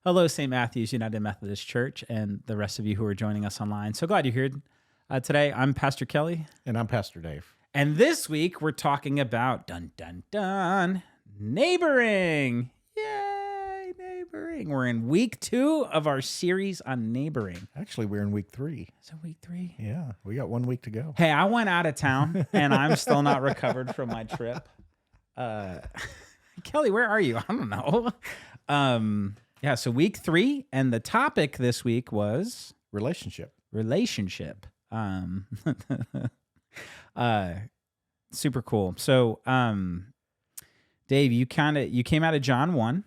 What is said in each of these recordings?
Hello, St. Matthew's United Methodist Church, and the rest of you who are joining us online. So glad you're here today. I'm Pastor Kelly. And I'm Pastor Dave. And this week, we're talking about, neighboring. Yay, neighboring. We're in week 2 of our series on neighboring. Actually, we're in week 3. Is it week 3? Yeah, we got 1 week to go. Hey, I went out of town, and I'm still not recovered from my trip. Kelly, where are you? I don't know. Yeah, so week 3, and the topic this week was Relationship. Super cool. So, Dave, you came out of John 1,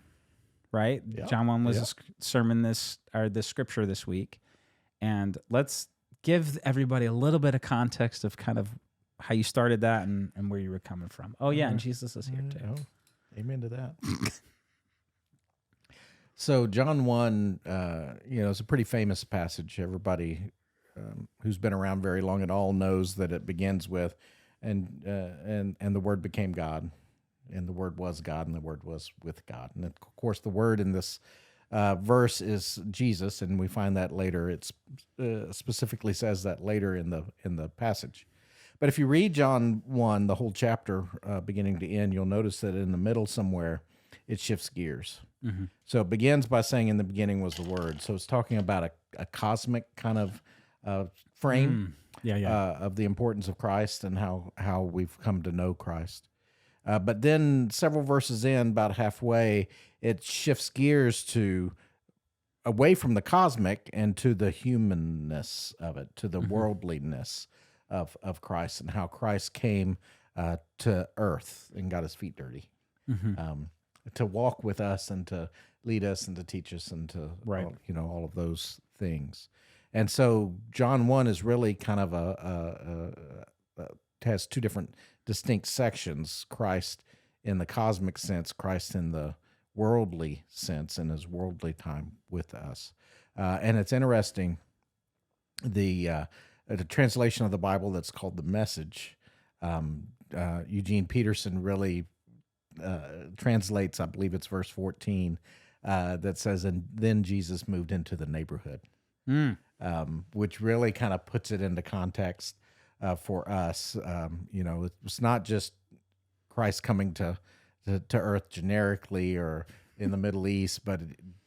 right? Yeah. John 1 was the sermon the scripture this week. And let's give everybody a little bit of context of kind of how you started that and where you were coming from. Oh, yeah, and Jesus is here too. Amen to that. So John 1, it's a pretty famous passage. Everybody who's been around very long at all knows that it begins with, and the Word became God, and the Word was God, and the Word was with God. And of course, the Word in this verse is Jesus, and we find that later. It specifically says that later in the passage. But if you read John 1, the whole chapter, beginning to end, you'll notice that in the middle somewhere, it shifts gears. Mm-hmm. So it begins by saying, in the beginning was the Word. So it's talking about a cosmic kind of frame of the importance of Christ and how we've come to know Christ. But then several verses in, about halfway, it shifts gears to away from the cosmic and to the humanness of it, to the worldliness of Christ, and how Christ came to earth and got his feet dirty. Mm-hmm. To walk with us and to lead us and to teach us and to all of those things. And so John 1 is really kind of has 2 different distinct sections: Christ in the cosmic sense, Christ in the worldly sense, and his worldly time with us. And it's interesting, the translation of the Bible that's called the Message, Eugene Peterson really translates, I believe it's verse 14, that says, "And then Jesus moved into the neighborhood," which really kind of puts it into context for us. It's not just Christ coming to earth generically or in the Middle East, but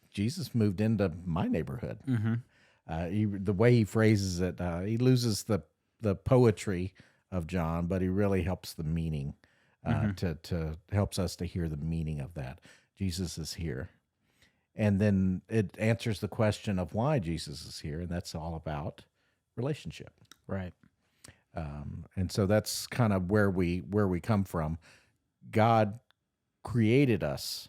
Jesus moved into my neighborhood. Mm-hmm. The way he phrases it, he loses the poetry of John, but he really helps the meaning. To helps us to hear the meaning of that. Jesus is here. And then it answers the question of why Jesus is here, and that's all about relationship. Right. And so that's kind of where we come from. God created us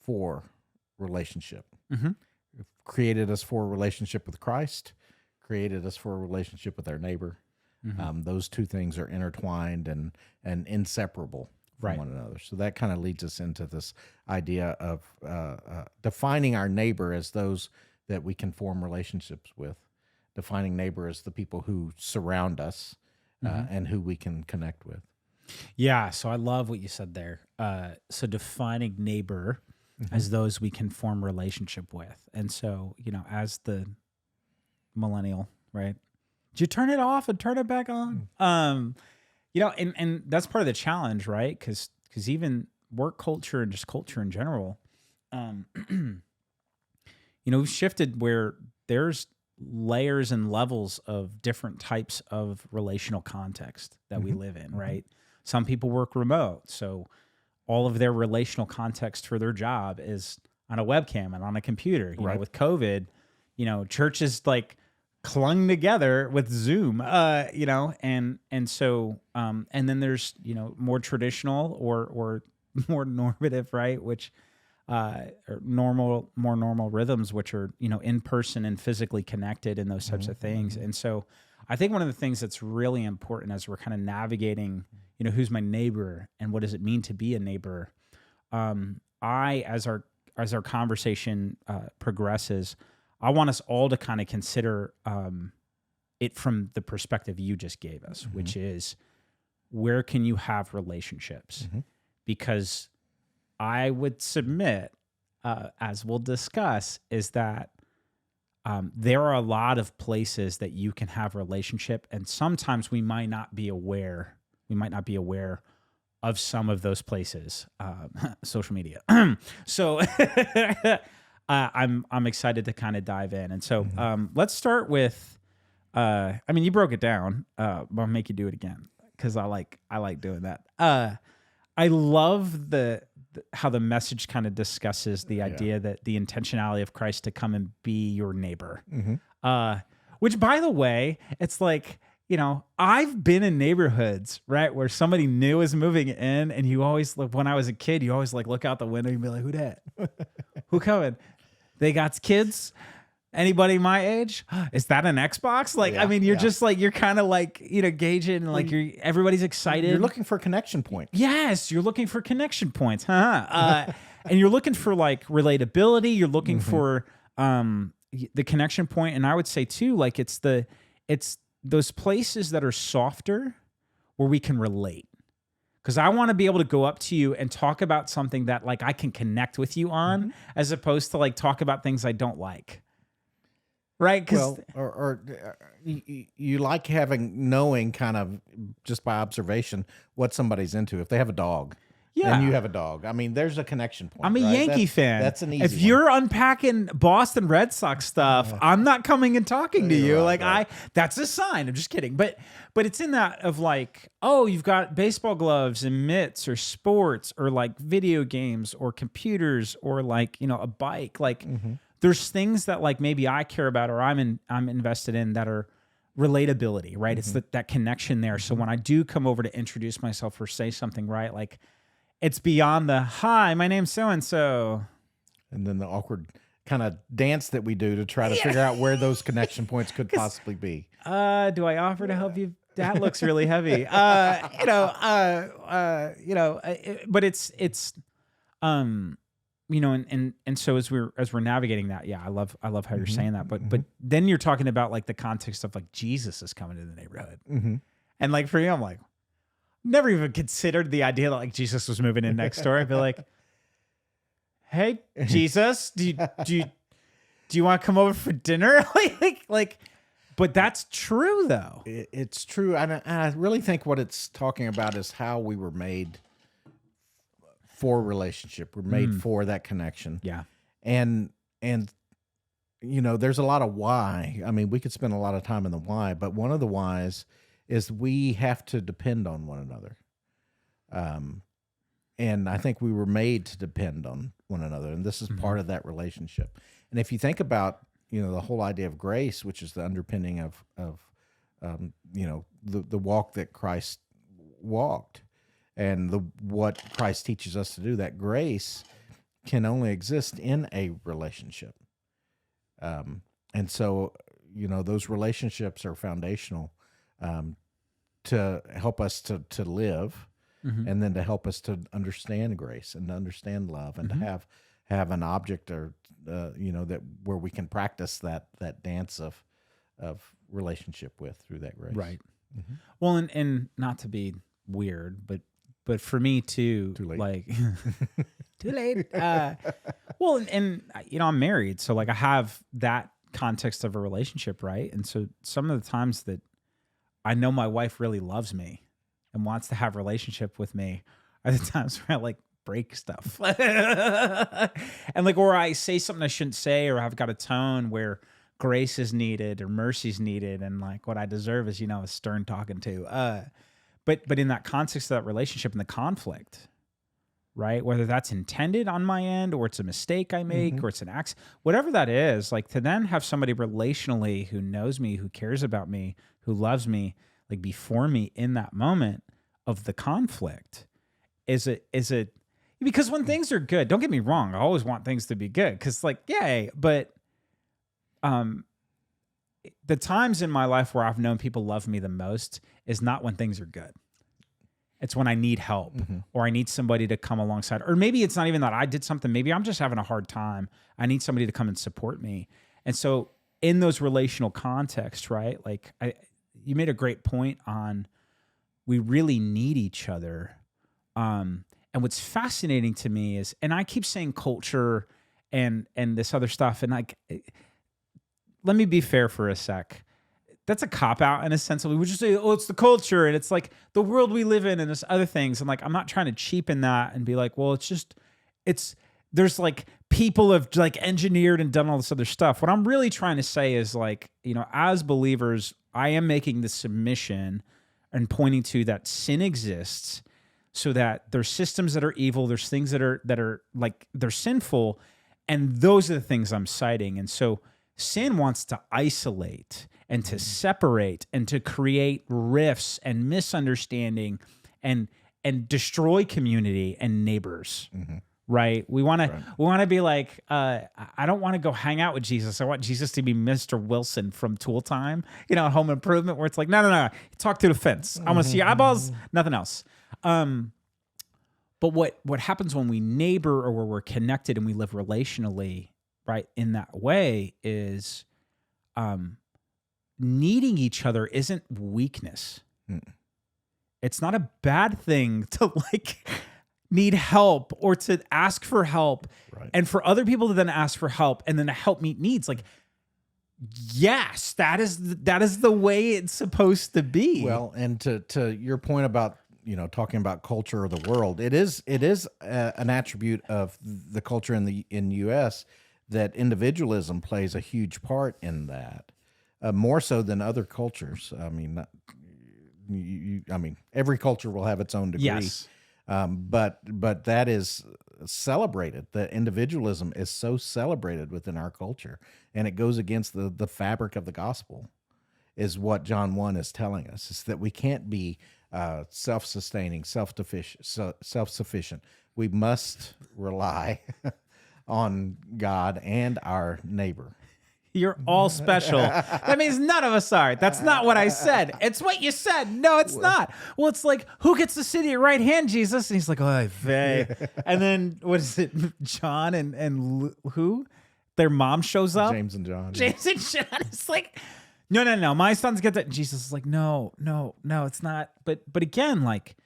for relationship. Mm-hmm. Created us for a relationship with Christ, created us for a relationship with our neighbor. Mm-hmm. Those 2 things are intertwined and inseparable from one another. So that kind of leads us into this idea of defining our neighbor as those that we can form relationships with, defining neighbor as the people who surround us and who we can connect with. Yeah, so I love what you said there. So defining neighbor as those we can form relationship with. And so, as the millennial, right? Did you turn it off and turn it back on? And that's part of the challenge, right? Because even work culture and just culture in general, we've shifted where there's layers and levels of different types of relational context that we live in, right? Some people work remote, so all of their relational context for their job is on a webcam and on a computer. You know, with COVID, churches clung together with Zoom, and so, and then there's, more traditional or more normative, right? Which, or more normal rhythms, which are, in person and physically connected and those types of things. And so I think one of the things that's really important as we're kind of navigating, who's my neighbor and what does it mean to be a neighbor? As our conversation progresses, I want us all to kind of consider it from the perspective you just gave us, which is, where can you have relationships? Because I would submit, as we'll discuss, is that there are a lot of places that you can have relationship, and sometimes we might not be aware. We might not be aware of some of those places. Social media. So I'm excited to kind of dive in, and so let's start with. I mean, you broke it down, but I'll make you do it again because I like doing that. I love how the message kind of discusses the idea that the intentionality of Christ to come and be your neighbor. Which, by the way, it's like, I've been in neighborhoods, right, where somebody new is moving in, and you always look. When I was a kid, you always look out the window and be like, "Who that? Who coming? They got kids." Anybody my age? Is that an Xbox? Like, I mean, you're just like, you're kind of like, gauging, like everybody's excited. You're looking for a connection point. Yes, you're looking for connection points, and you're looking for like relatability. You're looking for the connection point, and I would say too, like it's those places that are softer where we can relate. Because I want to be able to go up to you and talk about something that like I can connect with you on, as opposed to like talk about things I don't like. Right, well, or you like knowing kind of just by observation what somebody's into. If they have a dog, and you have a dog, I mean, there's a connection point. I'm a Yankee fan. That's an easy. If you're unpacking Boston Red Sox stuff, I'm not coming and talking to you. That's a sign. I'm just kidding. But it's in that of like, oh, you've got baseball gloves and mitts, or sports, or like video games, or computers, or like a bike, like. There's things that like maybe I care about or I'm invested in that are relatability, right? It's that connection there. So when I do come over to introduce myself or say something, right, like it's beyond the hi, my name's so and so, and then the awkward kind of dance that we do to try to figure out where those connection points could possibly be. Do I offer to help you? That looks really heavy. But it's and so as we're navigating that, I love how you're saying that, but then you're talking about like the context of like Jesus is coming to the neighborhood, and like for me, I'm like, never even considered the idea that like Jesus was moving in next door. I'd be like, hey, Jesus, do you want to come over for dinner? like, but that's true though. It's true, and I really think what it's talking about is how we were made. For relationship, we're made for that connection. Yeah, and there's a lot of why. I mean, we could spend a lot of time in the why, but one of the whys is we have to depend on one another. And I think we were made to depend on one another, and this is part of that relationship. And if you think about the whole idea of grace, which is the underpinning of the walk that Christ walked. And what Christ teaches us to do, that grace can only exist in a relationship. And so, those relationships are foundational to help us to live, and then to help us to understand grace and to understand love, and to have an object or that where we can practice that dance of relationship with through that grace. Right. Well, and not to be weird, but for me too, too late. Like too late. Well, and I'm married, so like I have that context of a relationship, right? And so some of the times that I know my wife really loves me and wants to have a relationship with me are the times where I like break stuff, and like, or I say something I shouldn't say, or I've got a tone where grace is needed or mercy is needed, and like what I deserve is a stern talking to. But in that context of that relationship and the conflict, right? Whether that's intended on my end, or it's a mistake I make, or it's an accident, whatever that is, like to then have somebody relationally who knows me, who cares about me, who loves me, like before me in that moment of the conflict is it because when things are good, don't get me wrong, I always want things to be good because like, yay, but the times in my life where I've known people love me the most is not when things are good. It's when I need help, or I need somebody to come alongside, or maybe it's not even that I did something. Maybe I'm just having a hard time. I need somebody to come and support me. And so in those relational contexts, right? Like you made a great point on, we really need each other. And what's fascinating to me is, and I keep saying culture, and this other stuff. And like, let me be fair for a sec. That's a cop out in a sense. We would just say, oh, it's the culture, and it's like the world we live in, and there's other things. And like, I'm not trying to cheapen that and be like, well, there's like people have like engineered and done all this other stuff. What I'm really trying to say is like, as believers, I am making the submission and pointing to that sin exists, so that there's systems that are evil, there's things that are like they're sinful, and those are the things I'm citing. And so sin wants to isolate and to separate and to create rifts and misunderstanding and destroy community and neighbors. Right? We want to be like, I don't want to go hang out with Jesus. I want Jesus to be Mr. Wilson from Tool Time, Home Improvement, where it's like, no. Talk to the fence. I want to see your eyeballs, nothing else. But what happens when we neighbor or where we're connected and we live relationally, right, in that way is needing each other isn't weakness. It's not a bad thing to like need help or to ask for help, and for other people to then ask for help and then to help meet needs. Like, yes, that is the way it's supposed to be. Well, and to your point about talking about culture of the world, it is an attribute of the culture in the U.S. that individualism plays a huge part in that, more so than other cultures. I mean, every culture will have its own degree. Yes. But that is celebrated. The individualism is so celebrated within our culture, and it goes against the fabric of the gospel, is what John 1 is telling us, is that we can't be self-sustaining, self-sufficient. We must rely on God and our neighbor. You're all special. That means none of us are. That's not what I said. It's what you said. No, it's not. Well, it's like, who gets to sit at your right hand, Jesus? And he's like, oh, vey. And then, what is it? John and who? Their mom shows up? James and John. James and John. It's like, no. My sons get that. And Jesus is like, no, it's not. But again, like,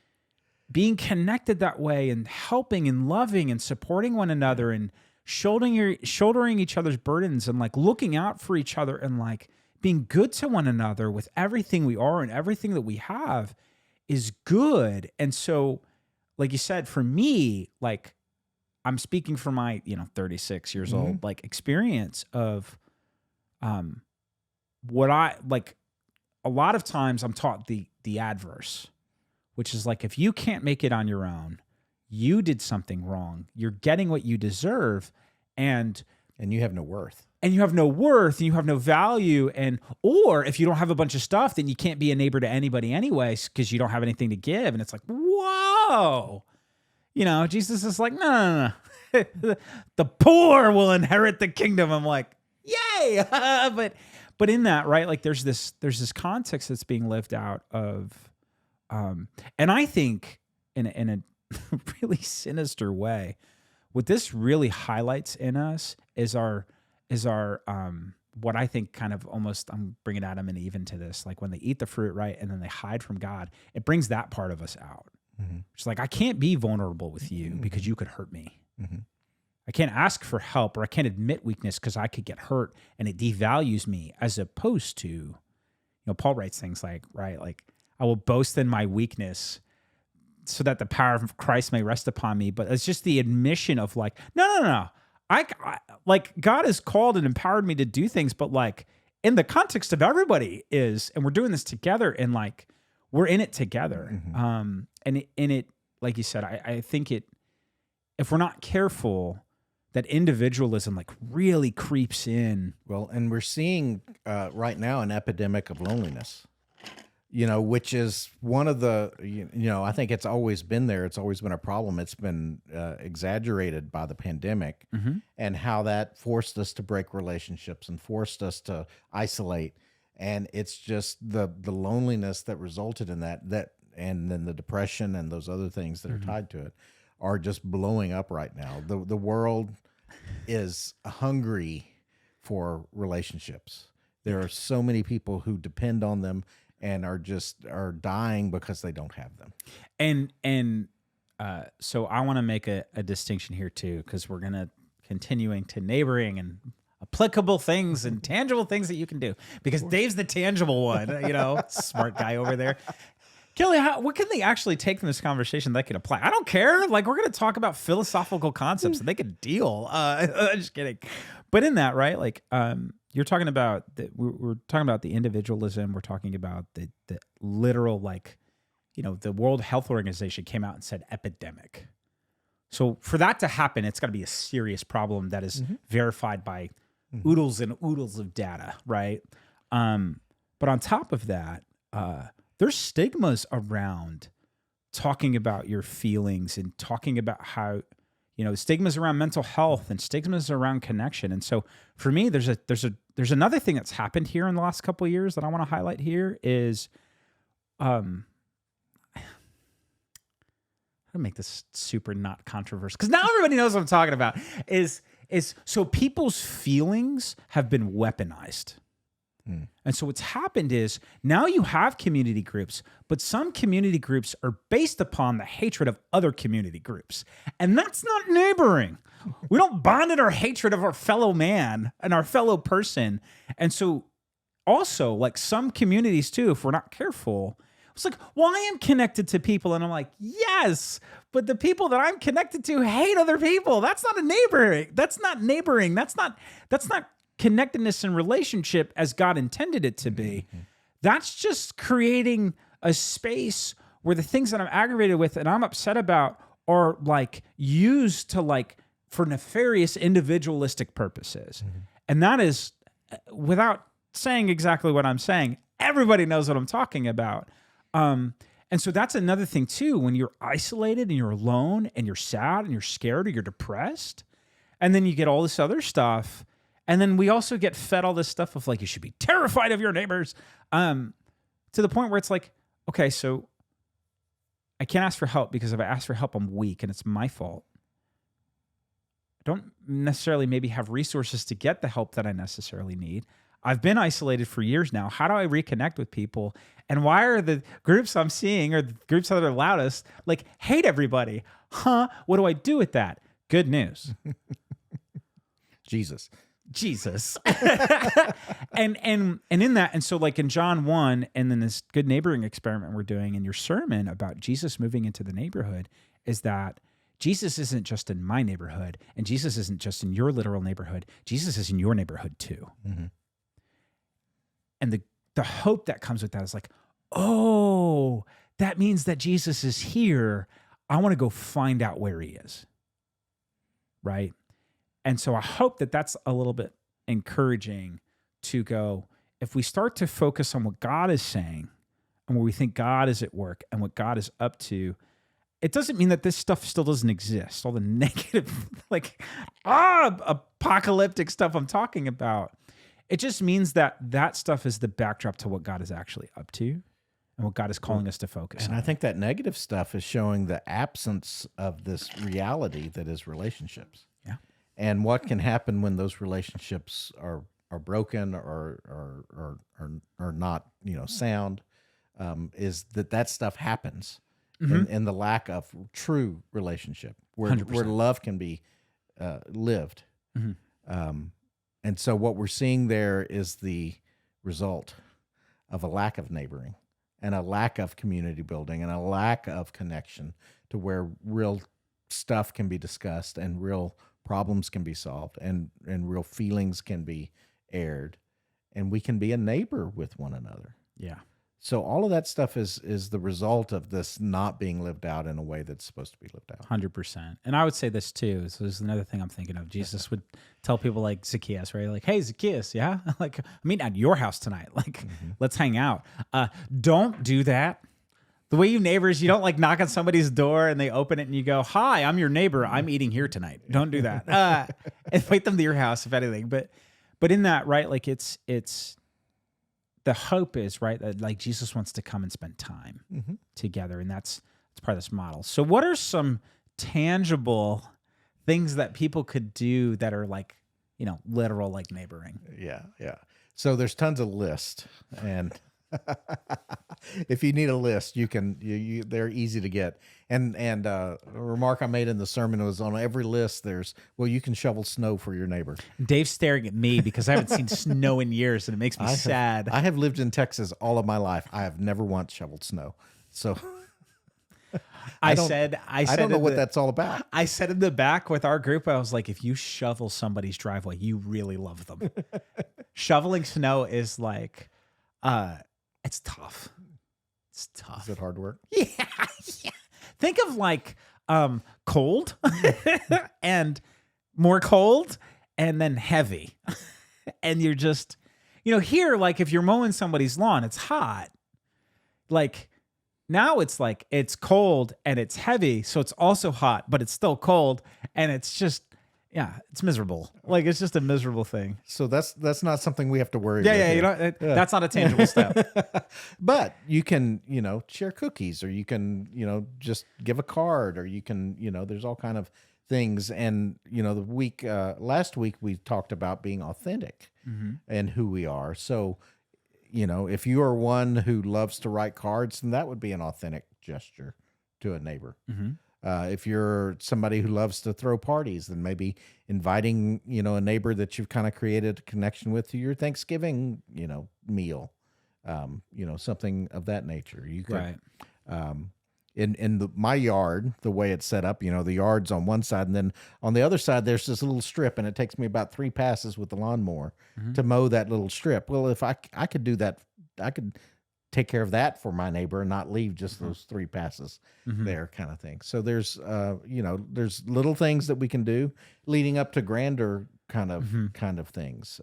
being connected that way and helping and loving and supporting one another and shouldering each other's burdens and like looking out for each other and like being good to one another with everything we are and everything that we have is good. And so, like you said, for me, like, I'm speaking for my 36 years old like experience of what I like. A lot of times I'm taught the adverse, which is like, if you can't make it on your own, you did something wrong. You're getting what you deserve, and you have no worth. And you have no worth, and you have no value. Or if you don't have a bunch of stuff, then you can't be a neighbor to anybody anyways, because you don't have anything to give. And it's like, whoa. Jesus is like, no. The poor will inherit the kingdom. I'm like, yay. But in that, right, like there's this context that's being lived out of, and I think in a really sinister way, what this really highlights in us is our what I think kind of almost, I'm bringing Adam and Eve into this, like when they eat the fruit, right, and then they hide from God, it brings that part of us out. It's like, I can't be vulnerable with you because you could hurt me. I can't ask for help, or I can't admit weakness because I could get hurt and it devalues me, as opposed to, Paul writes things like, right, like, I will boast in my weakness so that the power of Christ may rest upon me. But it's just the admission of like, no. I like, God has called and empowered me to do things, but like in the context of everybody is, and we're doing this together, and like, we're in it together. And it, like you said, I think if we're not careful, that individualism like really creeps in. Well, and we're seeing right now an epidemic of loneliness, which is one of the, I think it's always been there. It's always been a problem. It's been exaggerated by the pandemic, and how that forced us to break relationships and forced us to isolate. And it's just the loneliness that resulted in that, and then the depression and those other things that are tied to it are just blowing up right now. The world is hungry for relationships. There are so many people who depend on them and are dying because they don't have them. And so I want to make a distinction here too, because we're gonna continuing to neighboring and applicable things and tangible things that you can do, because Dave's the tangible one, smart guy over there. Kelly, what can they actually take from this conversation that can apply? I don't care. Like, we're going to talk about philosophical concepts and they can deal. Just kidding. But in that, right? Like, you're talking about we're talking about the individualism. We're talking about the literal, like, the World Health Organization came out and said epidemic. So for that to happen, it's got to be a serious problem that is verified by oodles and oodles of data, right? But on top of that, there's stigmas around talking about your feelings and talking about how, stigmas around mental health and stigmas around connection. And so for me, there's another thing that's happened here in the last couple of years that I want to highlight here is, how to make this super not controversial, because now everybody knows what I'm talking about, is so people's feelings have been weaponized. And so what's happened is now you have community groups, but some community groups are based upon the hatred of other community groups. And that's not neighboring. We don't bond in our hatred of our fellow man and our fellow person. And so also, like, some communities too, if we're not careful, it's like, well, I am connected to people. And I'm like, yes, but the people that I'm connected to hate other people. That's not a neighboring. That's not neighboring. That's not connectedness and relationship as God intended it to be. That's just creating a space where the things that I'm aggravated with and I'm upset about are, like, used to, like, for nefarious individualistic purposes. And that is, without saying exactly what I'm saying, everybody knows what I'm talking about. And so that's another thing too, when you're isolated and you're alone and you're sad and you're scared or you're depressed, and then you get all this other stuff. And then we also get fed all this stuff of, like, you should be terrified of your neighbors, to the point where it's like, okay, so I can't ask for help because if I ask for help, I'm weak and it's my fault. I don't necessarily maybe have resources to get the help that I necessarily need. I've been isolated for years now. How do I reconnect with people? And why are the groups I'm seeing or the groups that are loudest, like, hate everybody? What do I do with that? Good news. Jesus. and in that, and so, like, in John 1, and then this good neighboring experiment we're doing in your sermon about Jesus moving into the neighborhood, is that Jesus isn't just in my neighborhood, and Jesus isn't just in your literal neighborhood. Jesus is in your neighborhood too. And the hope that comes with that is like, oh, that means that Jesus is here. I want to go find out where he is. Right? And so I hope that that's a little bit encouraging to go, if we start to focus on what God is saying and where we think God is at work and what God is up to, it doesn't mean that this stuff still doesn't exist. All the negative, like, apocalyptic stuff I'm talking about. It just means that that stuff is the backdrop to what God is actually up to and what God is calling us to focus on. And I think that negative stuff is showing the absence of this reality that is relationships. Yeah. And what can happen when those relationships are broken or not, sound, is that stuff happens in the lack of true relationship where love can be lived. And so what we're seeing there is the result of a lack of neighboring and a lack of community building and a lack of connection to where real stuff can be discussed and real problems can be solved and real feelings can be aired and we can be a neighbor with one another. Yeah. So all of that stuff is the result of this not being lived out in a way that's supposed to be lived out. 100%. And I would say this too. So there's another thing I'm thinking of. Jesus would tell people like Zacchaeus, right? Like, hey, Zacchaeus, yeah? Like, I'm meeting at your house tonight. Like, let's hang out. Don't do that. The way you neighbors, you don't like knock on somebody's door and they open it and you go, hi, I'm your neighbor. I'm eating here tonight. Don't do that. Invite them to your house, if anything. But in that, right, like it's the hope is, right, that like Jesus wants to come and spend time together. And that's part of this model. So what are some tangible things that people could do that are like, literal, like neighboring? Yeah. So there's tons of lists and If you need a list, you can. They're easy to get. And a remark I made in the sermon was on every list. You can shovel snow for your neighbor. Dave's staring at me because I haven't seen snow in years, and it makes me sad. I have lived in Texas all of my life. I have never once shoveled snow. So I don't know what that's all about. I said in the back with our group, I was like, if you shovel somebody's driveway, you really love them. Shoveling snow is like, it's tough. It's tough. Is it hard work? Yeah. Think of like cold and more cold and then heavy. And you're just, here, like if you're mowing somebody's lawn, it's hot. Like now it's like it's cold and it's heavy. So it's also hot, but it's still cold. And it's just, it's miserable. Like it's just a miserable thing. So that's not something we have to worry about. Yeah. That's not a tangible step. But you can, share cookies, or you can, just give a card, or you can, there's all kind of things. And, last week we talked about being authentic and who we are. So, if you are one who loves to write cards, then that would be an authentic gesture to a neighbor. If you're somebody who loves to throw parties, then maybe inviting, a neighbor that you've kind of created a connection with to your Thanksgiving, meal, something of that nature. You could, Right. In my yard, the way it's set up, the yard's on one side, and then on the other side, there's this little strip, and it takes me about 3 passes with the lawnmower to mow that little strip. Well, if I could do that, I could take care of that for my neighbor and not leave just those 3 passes there, kind of thing. So there's there's little things that we can do leading up to grander kind of things,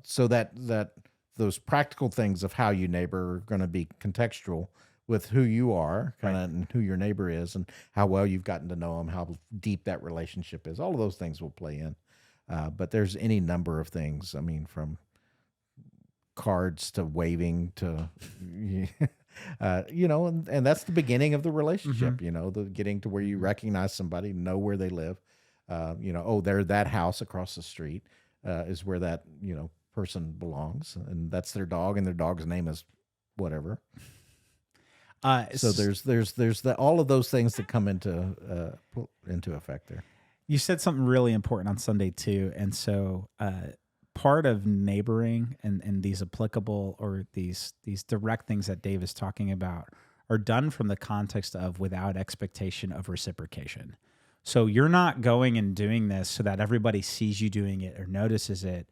so that those practical things of how you neighbor are going to be contextual with who you are, and who your neighbor is, and how well you've gotten to know them, how deep that relationship is. All of those things will play in. But there's any number of things. I mean, from cards to waving to, and that's the beginning of the relationship, the getting to where you recognize somebody, know where they live, they're that house across the street, is where that, person belongs, and that's their dog, and their dog's name is whatever. So there's all of those things that come into effect there. You said something really important on Sunday too, and so part of neighboring and these applicable or these direct things that Dave is talking about are done from the context of without expectation of reciprocation. So you're not going and doing this so that everybody sees you doing it or notices it.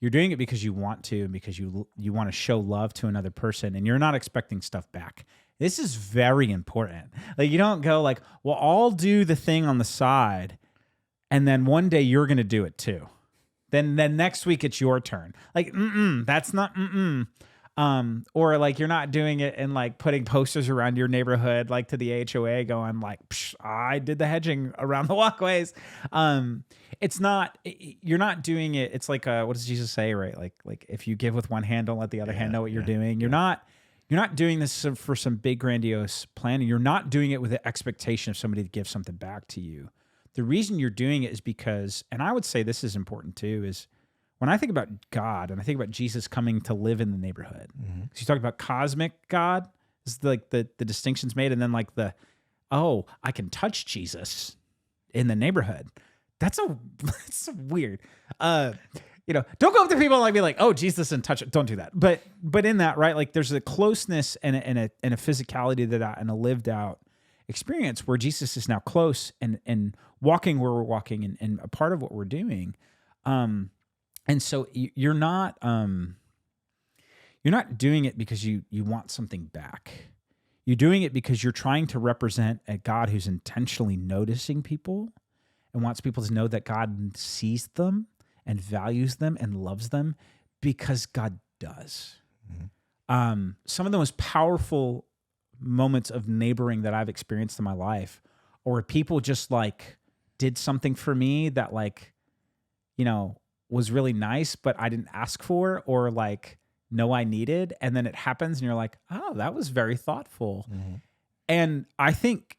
You're doing it because you want to, and because you want to show love to another person, and you're not expecting stuff back. This is very important. Like you don't go like, well, I'll do the thing on the side, and then one day you're going to do it too. Then next week it's your turn. Like, that's not. Or like you're not doing it and like putting posters around your neighborhood, like to the HOA, going like, I did the hedging around the walkways. It's not. You're not doing it. It's like what does Jesus say? Right? Like if you give with one hand, don't let the other hand know what you're doing. You're not doing this for some big grandiose plan. You're not doing it with the expectation of somebody to give something back to you. The reason you're doing it is because, and I would say this is important too, is when I think about God and I think about Jesus coming to live in the neighborhood. So you talk about cosmic God, is like the distinctions made, and then like I can touch Jesus in the neighborhood. That's weird. Don't go up to people and like be like, oh, Jesus, and touch it. Don't do that. But in that, right, like there's a closeness and a physicality to that and a lived out experience where Jesus is now close and walking where we're walking and a part of what we're doing. And so you're not doing it because you want something back. You're doing it because you're trying to represent a God who's intentionally noticing people and wants people to know that God sees them and values them and loves them because God does. Some of the most powerful moments of neighboring that I've experienced in my life, or people just like did something for me that like, was really nice, but I didn't ask for, or like, know I needed. And then it happens and you're like, oh, that was very thoughtful. And I think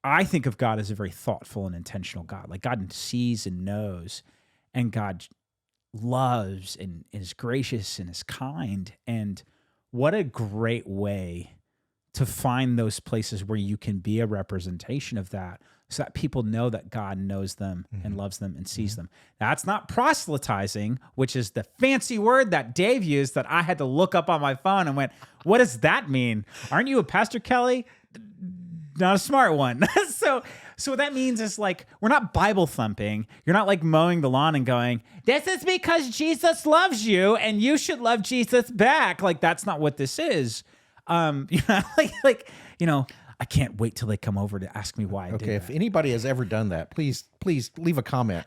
of God as a very thoughtful and intentional God. Like God sees and knows, and God loves and is gracious and is kind. And what a great way to find those places where you can be a representation of that, so that people know that God knows them and loves them and sees them. That's not proselytizing, which is the fancy word that Dave used that I had to look up on my phone and went, what does that mean? Aren't you a pastor, Kelly? Not a smart one. So what that means is like, we're not Bible thumping. You're not like mowing the lawn and going, this is because Jesus loves you and you should love Jesus back. Like, that's not what this is. I can't wait till they come over to ask me why I did that. If anybody has ever done that, please leave a comment.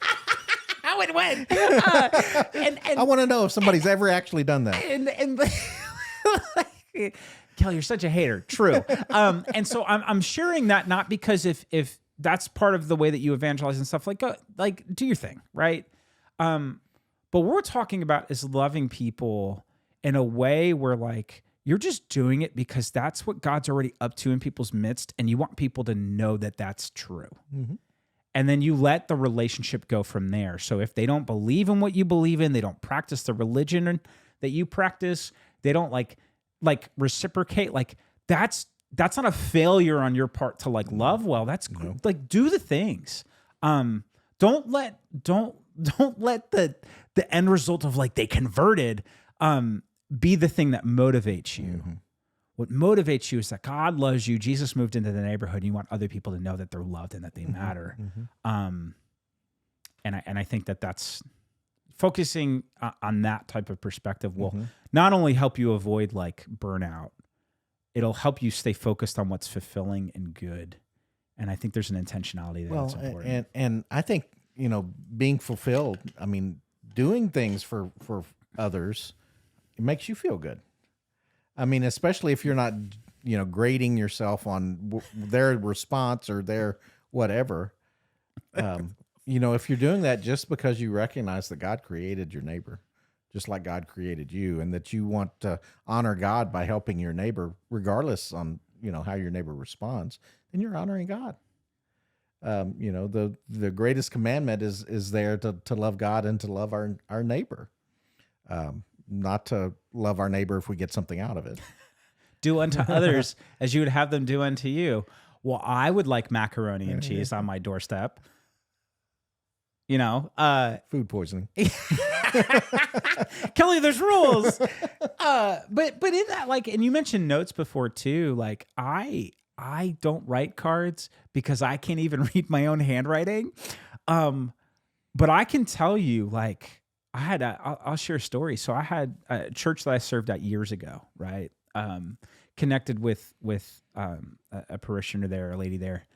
How it went. I want to know if somebody's ever actually done that. Kelly, you're such a hater. True. And so I'm sharing that not because if that's part of the way that you evangelize and stuff, like do your thing, right? But what we're talking about is loving people in a way where like you're just doing it because that's what God's already up to in people's midst, and you want people to know that that's true. Mm-hmm. And then you let the relationship go from there. So if they don't believe in what you believe in, they don't practice the religion that you practice, they don't like reciprocate, like that's not a failure on your part to like love well. That's like, do the things. Don't let the end result of like they converted be the thing that motivates you. Mm-hmm. What motivates you is that God loves you. Jesus moved into the neighborhood, and you want other people to know that they're loved and that they matter. Mm-hmm. And I think that's focusing on that type of perspective will not only help you avoid like burnout, it'll help you stay focused on what's fulfilling and good. And I think there's an intentionality there that's important. And I think, being fulfilled, I mean, doing things for others, it makes you feel good. I mean, especially if you're not, grading yourself on their response or their whatever. If you're doing that just because you recognize that God created your neighbor, just like God created you, and that you want to honor God by helping your neighbor, regardless on, how your neighbor responds, then you're honoring God. The greatest commandment is there to love God and to love our neighbor. Not to love our neighbor if we get something out of it. Do unto others as you would have them do unto you. Well, I would like macaroni and cheese on my doorstep. Food poisoning. Kelly, there's rules. But in that, like, and you mentioned notes before too. Like, I don't write cards because I can't even read my own handwriting. But I can tell you, like, I'll share a story. So I had a church that I served at years ago, right? Connected with a parishioner there, a lady there.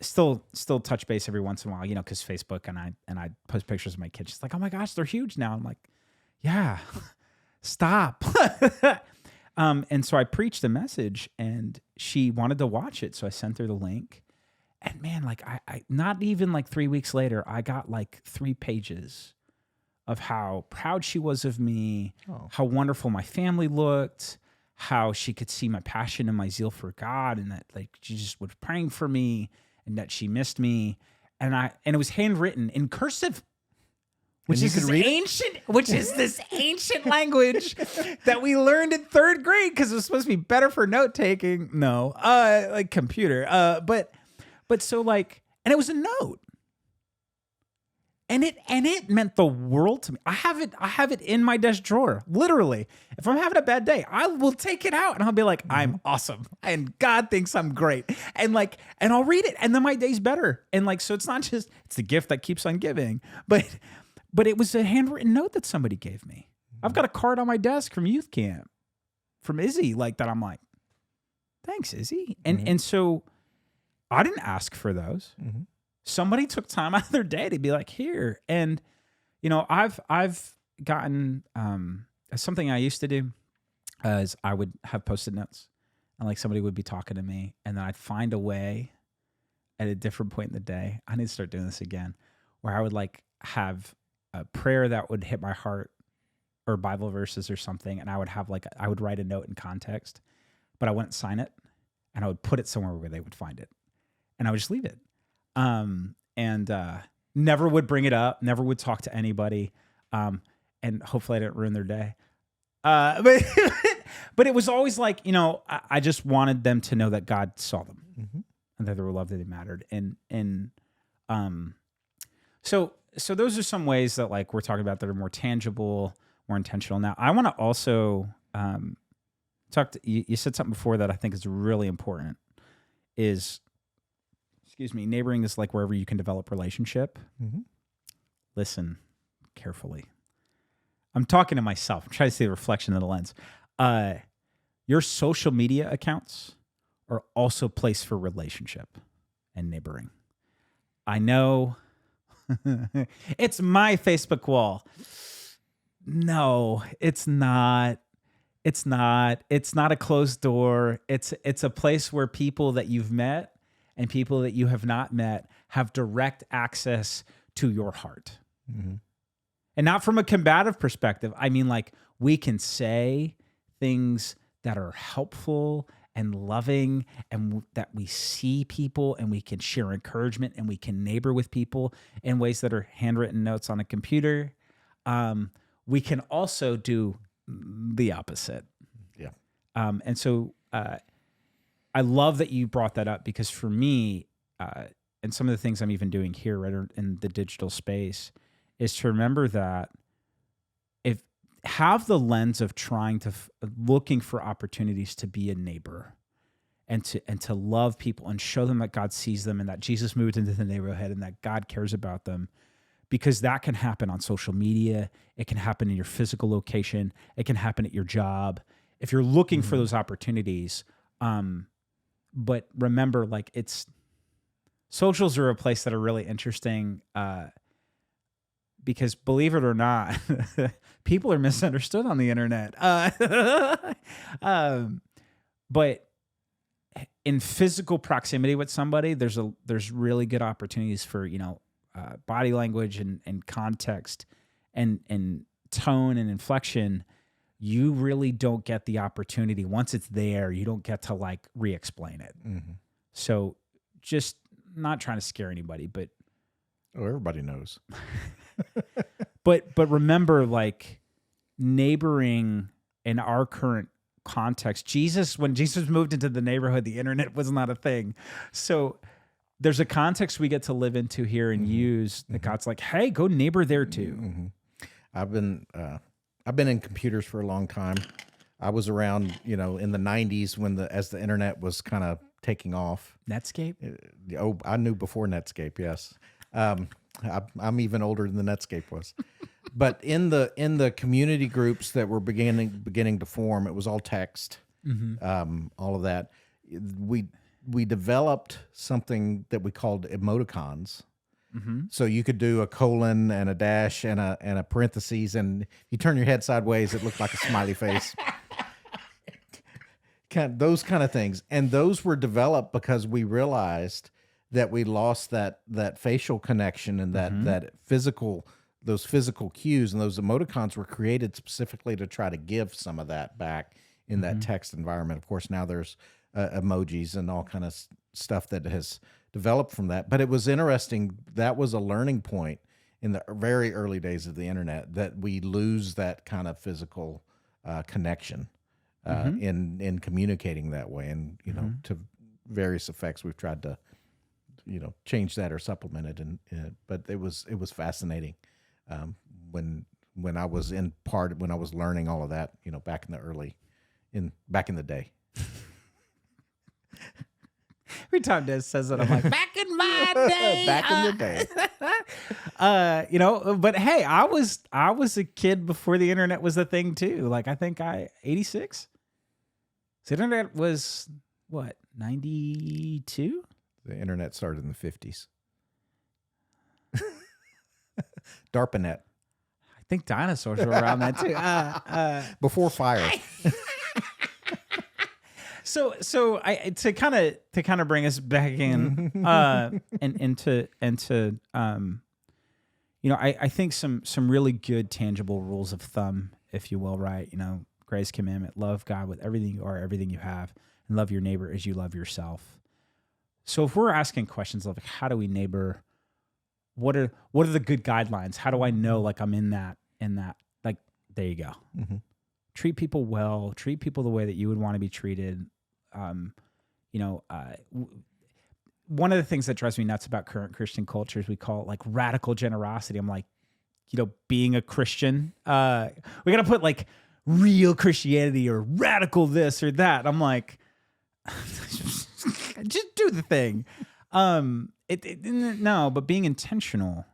Still touch base every once in a while, because Facebook and I post pictures of my kids. She's like, oh my gosh, they're huge now. I'm like, yeah, stop. And so I preached a message and she wanted to watch it. So I sent her the link. And man, like I not even like 3 weeks later, I got like 3 pages of how proud she was of me, how wonderful my family looked, how she could see my passion and my zeal for God, and that like she just was praying for me and that she missed me. And it was handwritten in cursive, which is this ancient language that we learned in 3rd grade because it was supposed to be better for note taking. No, like computer. But so like, and it was a note. And it meant the world to me. I have it in my desk drawer. Literally. If I'm having a bad day, I will take it out and I'll be like, I'm awesome. And God thinks I'm great. And I'll read it. And then my day's better. And like, so it's not just, it's the gift that keeps on giving. But it was a handwritten note that somebody gave me. I've got a card on my desk from youth camp from Izzy, like that. I'm like, thanks, Izzy. And so I didn't ask for those. Mm-hmm. Somebody took time out of their day to be like, here. And, I've gotten, something I used to do is I would have Post-it notes and like somebody would be talking to me and then I'd find a way at a different point in the day. I need to start doing this again, where I would like have a prayer that would hit my heart or Bible verses or something. And I would have I would write a note in context, but I wouldn't sign it and I would put it somewhere where they would find it and I would just leave it. And never would bring it up, never would talk to anybody. and hopefully I didn't ruin their day. But but it was always like, I just wanted them to know that God saw them and that they were loved, that they mattered. So those are some ways that like we're talking about that are more tangible, more intentional. Now, I want to also you said something before that I think is really important is, neighboring is like wherever you can develop relationship. Listen carefully. I'm talking to myself. I'm trying to see the reflection of the lens. Your social media accounts are also a place for relationship and neighboring. I know it's my Facebook wall. No, it's not. It's not. It's not a closed door. It's a place where people that you've met and people that you have not met have direct access to your heart. And not from a combative perspective. I mean, like, we can say things that are helpful and loving, and that we see people and we can share encouragement and we can neighbor with people in ways that are handwritten notes on a computer. We can also do the opposite. Yeah. And so I love that you brought that up, because for me, and some of the things I'm even doing here right in the digital space, is to remember that have the lens of trying to looking for opportunities to be a neighbor and to love people and show them that God sees them and that Jesus moved into the neighborhood and that God cares about them, because that can happen on social media. It can happen in your physical location. It can happen at your job. If you're looking for those opportunities, but remember, like, socials are a place that are really interesting, because believe it or not, people are misunderstood on the internet. But in physical proximity with somebody, there's really good opportunities for, body language and context and tone and inflection. You really don't get the opportunity. Once it's there, you don't get to like re-explain it. So just not trying to scare anybody, but everybody knows. But remember, like, neighboring in our current context, when Jesus moved into the neighborhood, the internet was not a thing. So there's a context we get to live into here and use that God's like, hey, go neighbor there too. I've been in computers for a long time. I was around, in the 90s as the internet was kind of taking off. Netscape? I knew before Netscape, yes. I'm even older than the Netscape was. But in the community groups that were beginning to form, it was all text, all of that. We developed something that we called emoticons. So you could do a colon and a dash and a parentheses, and if you turn your head sideways, it looked like a smiley face. Those kind of things. And those were developed because we realized that we lost that facial connection and that those physical cues, and those emoticons were created specifically to try to give some of that back in that text environment. Of course, now there's emojis and all kind of stuff that has developed from that. But it was interesting. That was a learning point in the very early days of the internet, that we lose that kind of physical connection in communicating that way. And, to various effects, we've tried to, change that or supplement it. But it was fascinating when I was when I was learning all of that, back in the day. Every time Des says it, I'm like, back in my day. Back in the day. But hey, I was a kid before the internet was a thing too. Like, I think 86. The internet was what, 92? The internet started in the 50s. DARPANET. I think dinosaurs were around that too. Before fire. So I to kind of bring us back in I think some really good tangible rules of thumb, if you will, right? Greatest commandment: love God with everything you are, everything you have, and love your neighbor as you love yourself. So if we're asking questions like, how do we neighbor? What are the good guidelines? How do I know, like, I'm in that like, there you go. Mm-hmm. Treat people well, treat people the way that you would want to be treated. One of the things that drives me nuts about current Christian culture is we call it like radical generosity. I'm like, being a Christian, we got to put like real Christianity or radical this or that. I'm like, just do the thing. No, but being intentional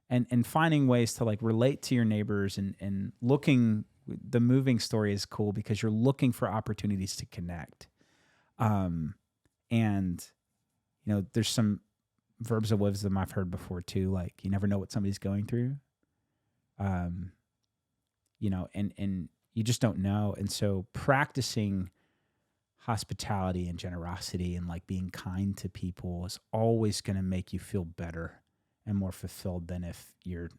and finding ways to like relate to your neighbors and looking, the moving story is cool because you're looking for opportunities to connect. There's some verbs of wisdom I've heard before too. Like, you never know what somebody's going through. And you just don't know. And so practicing hospitality and generosity and like being kind to people is always going to make you feel better and more fulfilled than if you're,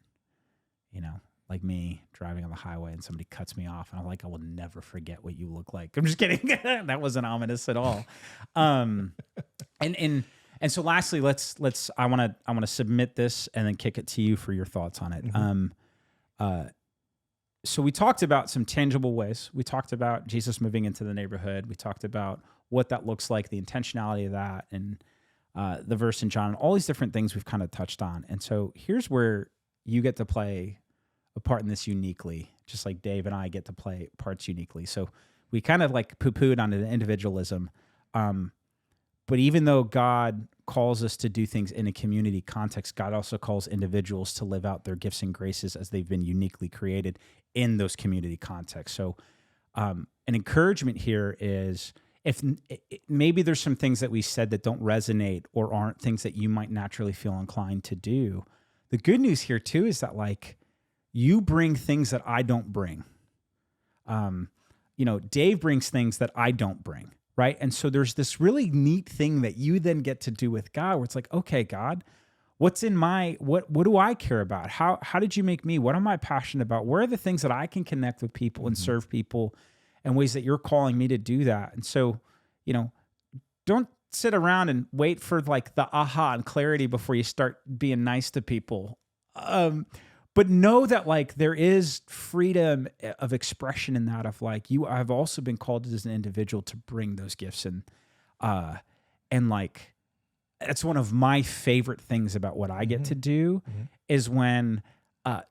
like me driving on the highway and somebody cuts me off and I'm like, I will never forget what you look like. I'm just kidding. That wasn't ominous at all. And so lastly, I want to submit this and then kick it to you for your thoughts on it. So we talked about some tangible ways. We talked about Jesus moving into the neighborhood. We talked about what that looks like, the intentionality of that, and the verse in John, all these different things we've kind of touched on. And so here's where you get to play a part in this uniquely, just like Dave and I get to play parts uniquely. So we kind of like poo-pooed on the individualism. But even though God calls us to do things in a community context, God also calls individuals to live out their gifts and graces as they've been uniquely created in those community contexts. So an encouragement here is maybe there's some things that we said that don't resonate or aren't things that you might naturally feel inclined to do. The good news here too is that like you bring things that I don't bring. Dave brings things that I don't bring. Right. And so there's this really neat thing that you then get to do with God where it's like, okay, God, what's in what do I care about? How did you make me? What am I passionate about? Where are the things that I can connect with people and serve people in ways that you're calling me to do that? And so, don't sit around and wait for like the aha and clarity before you start being nice to people. But know that like there is freedom of expression in that of like I've also been called as an individual to bring those gifts and like that's one of my favorite things about what I get to do is when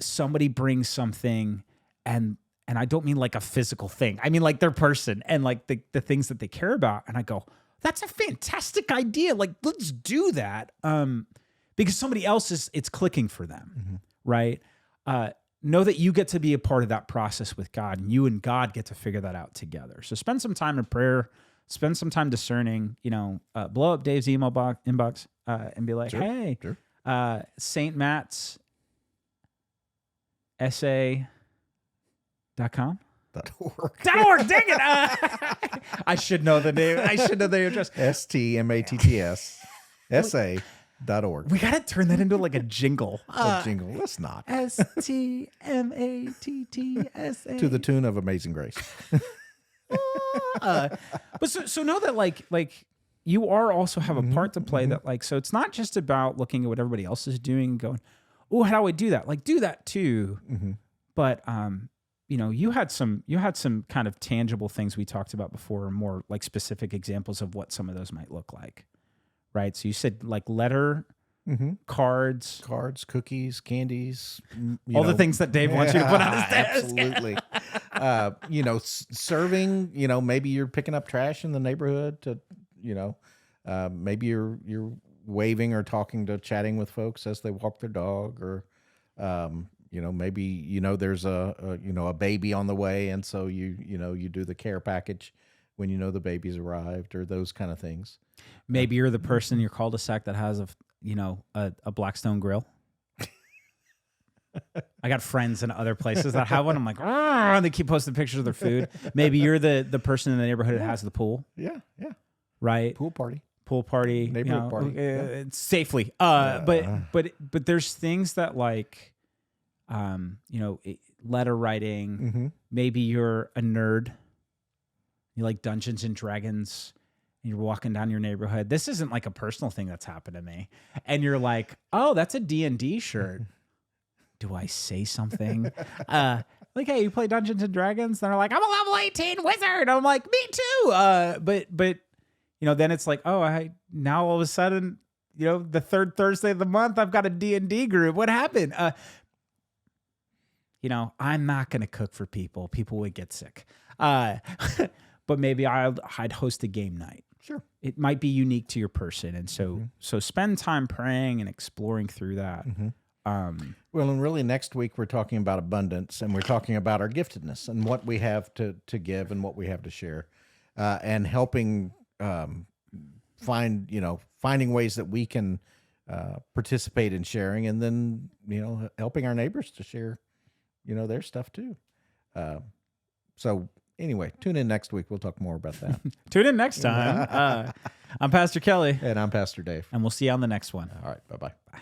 somebody brings something and I don't mean like a physical thing. I mean like their person and like the things that they care about. And I go, that's a fantastic idea. Like, let's do that. Because somebody else it's clicking for them. Right. Know that you get to be a part of that process with God and you and God get to figure that out together. So spend some time in prayer, spend some time discerning, blow up Dave's email inbox and be like, hey, St. Matt's essay.com. .org. .org, dang it. I should know the name. I should know the address. STMATTS SA.org. We got to turn that into like a jingle. A jingle. Let's not. STMATTSA. To the tune of Amazing Grace. But so know that like you are also have a part to play that like, so it's not just about looking at what everybody else is doing and going, oh, how do I do that? Like do that too. But, you had some kind of tangible things we talked about before, more like specific examples of what some of those might look like. Right. So you said like letter, cards, cookies, candies, all the things that Dave wants you to put on his desk. Absolutely. Serving, maybe you're picking up trash in the neighborhood to, maybe you're waving or chatting with folks as they walk their dog or, maybe, there's a baby on the way. And so you do the care package when the baby's arrived or those kind of things. Maybe you're the person in your cul-de-sac that has a Blackstone grill. I got friends in other places that have one. I'm like, and they keep posting pictures of their food. Maybe you're the person in the neighborhood that has the pool. Yeah. Right. Pool party. Neighborhood party. Safely. But there's things that like, letter writing. Maybe you're a nerd. You like Dungeons and Dragons. You're walking down your neighborhood. This isn't like a personal thing that's happened to me. And you're like, oh, that's a D&D shirt. do I say something? Like, hey, you play Dungeons and Dragons? And they're like, I'm a level 18 wizard. I'm like, me too. But then it's like, oh, now all of a sudden, the third Thursday of the month, I've got a D&D group. What happened? I'm not going to cook for people. People would get sick. But maybe I'd host a game night. Sure. It might be unique to your person. And so spend time praying and exploring through that. Well, and really next week we're talking about abundance, and we're talking about our giftedness and what we have to give and what we have to share, and helping finding ways that we can participate in sharing, and then helping our neighbors to share their stuff too. So anyway, tune in next week. We'll talk more about that. Tune in next time. I'm Pastor Kelly. And I'm Pastor Dave. And we'll see you on the next one. All right. Bye-bye. Bye.